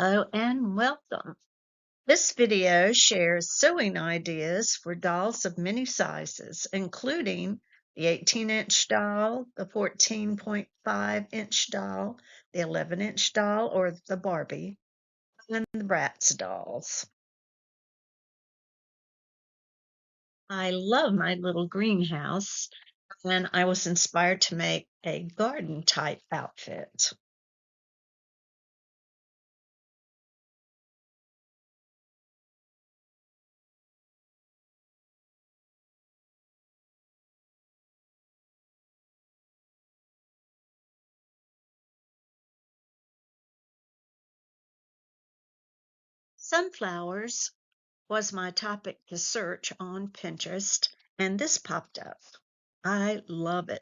Hello and welcome. This video shares sewing ideas for dolls of many sizes, including the 18-inch doll, the 14.5-inch doll, the 11-inch doll or the Barbie, and the Bratz dolls. I love my little greenhouse, and I was inspired to make a garden-type outfit. Sunflowers was my topic to search on Pinterest, and this popped up. I love it.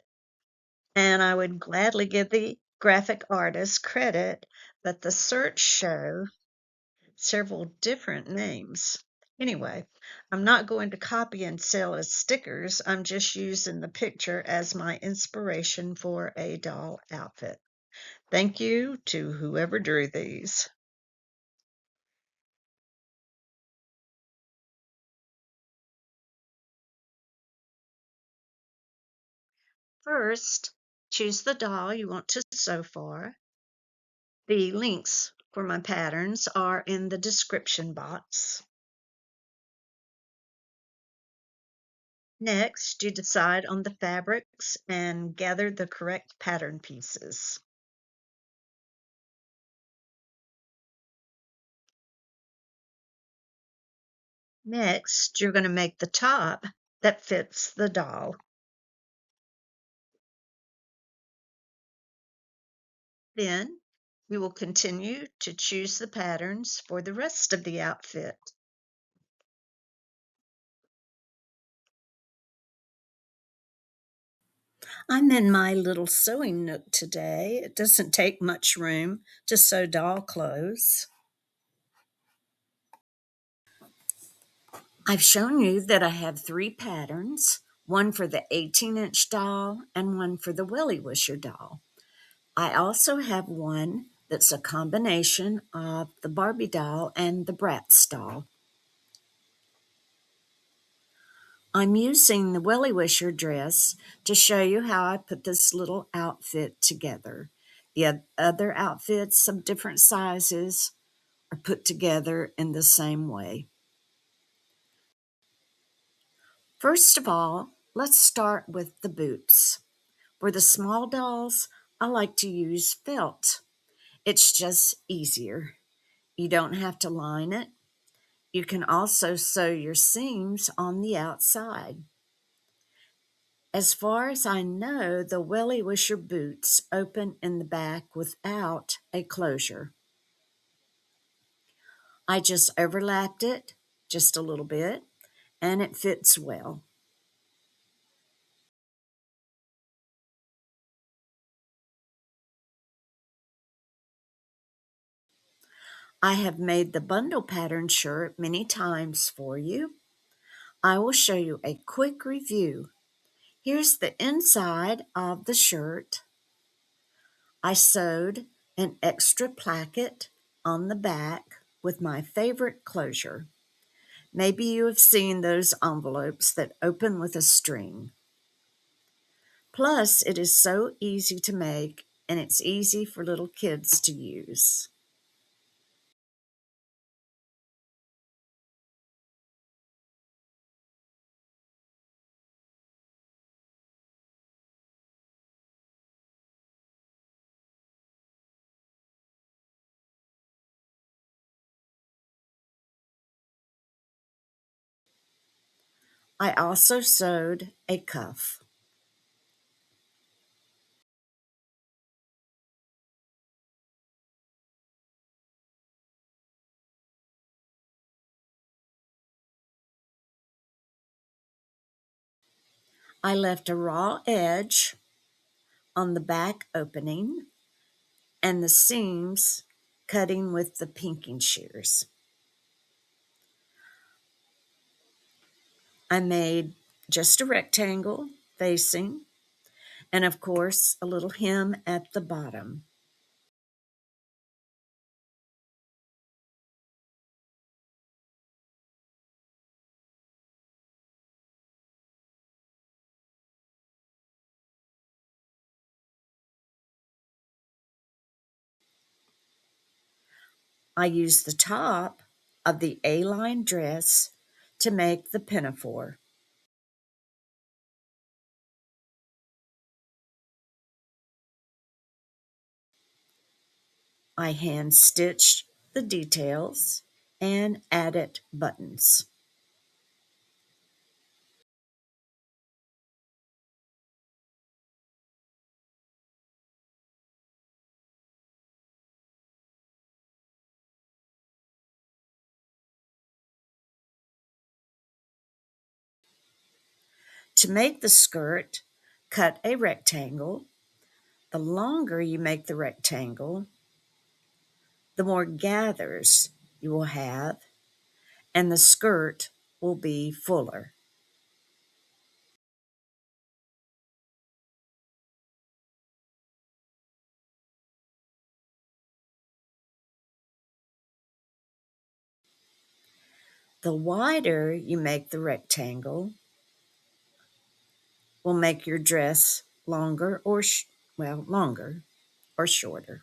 And I would gladly give the graphic artist credit, but the search show several different names. Anyway, I'm not going to copy and sell as stickers. I'm just using the picture as my inspiration for a doll outfit. Thank you to whoever drew these. First, choose the doll you want to sew for. The links for my patterns are in the description box. Next, you decide on the fabrics and gather the correct pattern pieces. Next, you're going to make the top that fits the doll. Then, you will continue to choose the patterns for the rest of the outfit. I'm in my little sewing nook today. It doesn't take much room to sew doll clothes. I've shown you that I have 3 patterns, one for the 18-inch doll and one for the Willy Wisher doll. I also have one that's a combination of the Barbie doll and the Bratz doll. I'm using the Willy Wisher dress to show you how I put this little outfit together. The other outfits of different sizes are put together in the same way. First of all, let's start with the boots. For the small dolls, I like to use felt. It's just easier. You don't have to line it. You can also sew your seams on the outside. As far as I know, the Willy Wisher boots open in the back without a closure. I just overlapped it just a little bit, and it fits well. I have made the bundle pattern shirt many times for you. I will show you a quick review. Here's the inside of the shirt. I sewed an extra placket on the back with my favorite closure. Maybe you have seen those envelopes that open with a string. Plus, it is so easy to make and it's easy for little kids to use. I also sewed a cuff. I left a raw edge on the back opening and the seams cutting with the pinking shears. I made just a rectangle facing and of course a little hem at the bottom. I use the top of the A-line dress to make the pinafore. I hand stitched the details and added buttons. To make the skirt, cut a rectangle. The longer you make the rectangle, the more gathers you will have, and the skirt will be fuller. The wider you make the rectangle will make your dress longer or longer or shorter.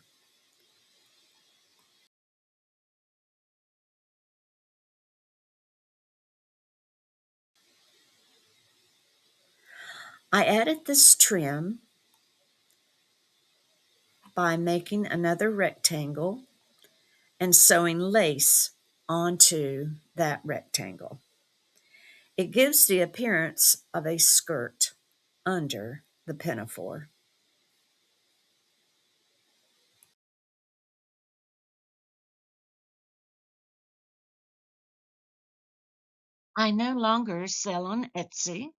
I added this trim by making another rectangle and sewing lace onto that rectangle. It gives the appearance of a skirt under the pinafore. I no longer sell on Etsy.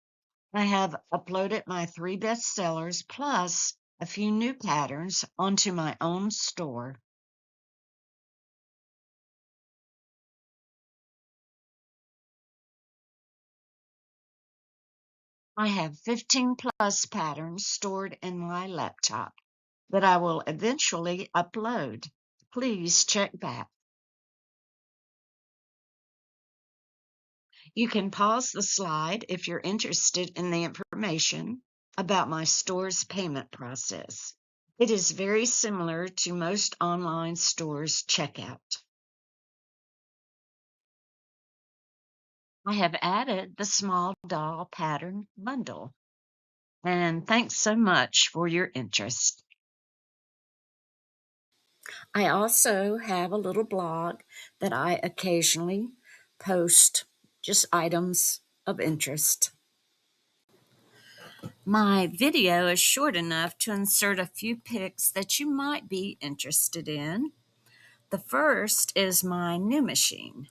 I have uploaded my 3 bestsellers plus a few new patterns onto my own store. I have 15 plus patterns stored in my laptop that I will eventually upload. Please check back. You can pause the slide if you're interested in the information about my store's payment process. It is very similar to most online stores' checkout. I have added the small doll pattern bundle. And thanks so much for your interest. I also have a little blog that I occasionally post just items of interest. My video is short enough to insert a few pics that you might be interested in. The first is my new machine.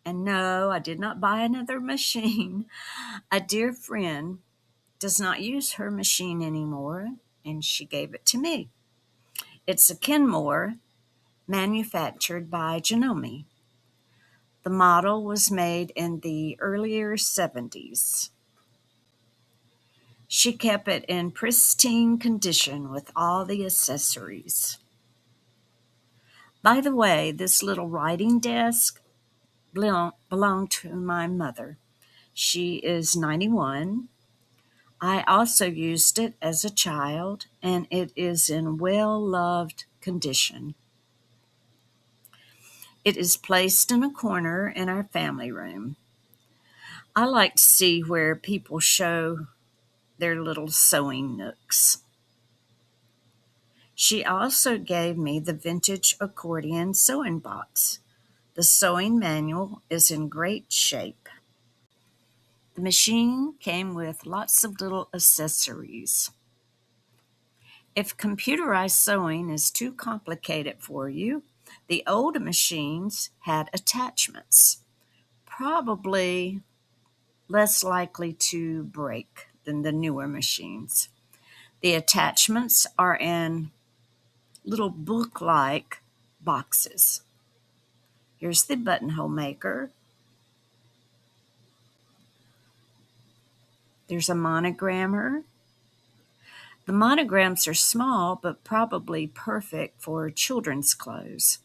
And no, I did not buy another machine. A dear friend does not use her machine anymore, and she gave it to me. It's a Kenmore manufactured by Janome. The model was made in the earlier 70s. She kept it in pristine condition with all the accessories. By the way, this little writing desk belonged to my mother. She is 91. I also used it as a child, and it is in well-loved condition. It is placed in a corner in our family room. I like to see where people show their little sewing nooks. She also gave me the vintage accordion sewing box. The sewing manual is in great shape. The machine came with lots of little accessories. If computerized sewing is too complicated for you, the older machines had attachments, probably less likely to break than the newer machines. The attachments are in little book-like boxes. Here's the buttonhole maker. There's a monogrammer. The monograms are small, but probably perfect for children's clothes.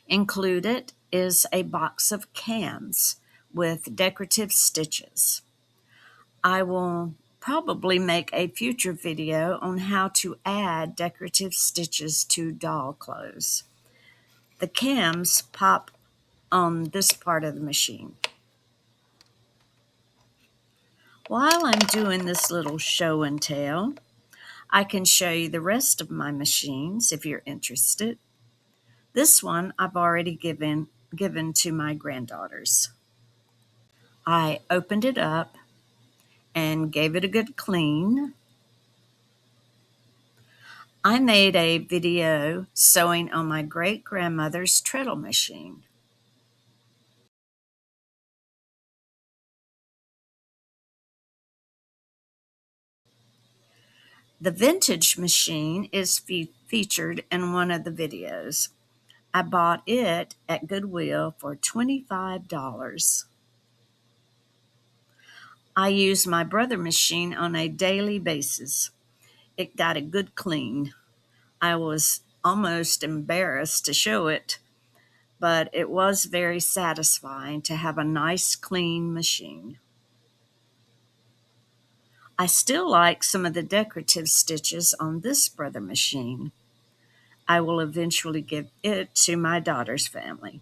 Included is a box of cams with decorative stitches. I will probably make a future video on how to add decorative stitches to doll clothes. The cams pop on this part of the machine. While I'm doing this little show and tell, I can show you the rest of my machines if you're interested. This one I've already given to my granddaughters. I opened it up and gave it a good clean. I made a video sewing on my great-grandmother's treadle machine. The vintage machine is featured in one of the videos. I bought it at Goodwill for $25. I use my brother machine on a daily basis. It got a good clean. I was almost embarrassed to show it, but it was very satisfying to have a nice clean machine. I still like some of the decorative stitches on this brother machine. I will eventually give it to my daughter's family.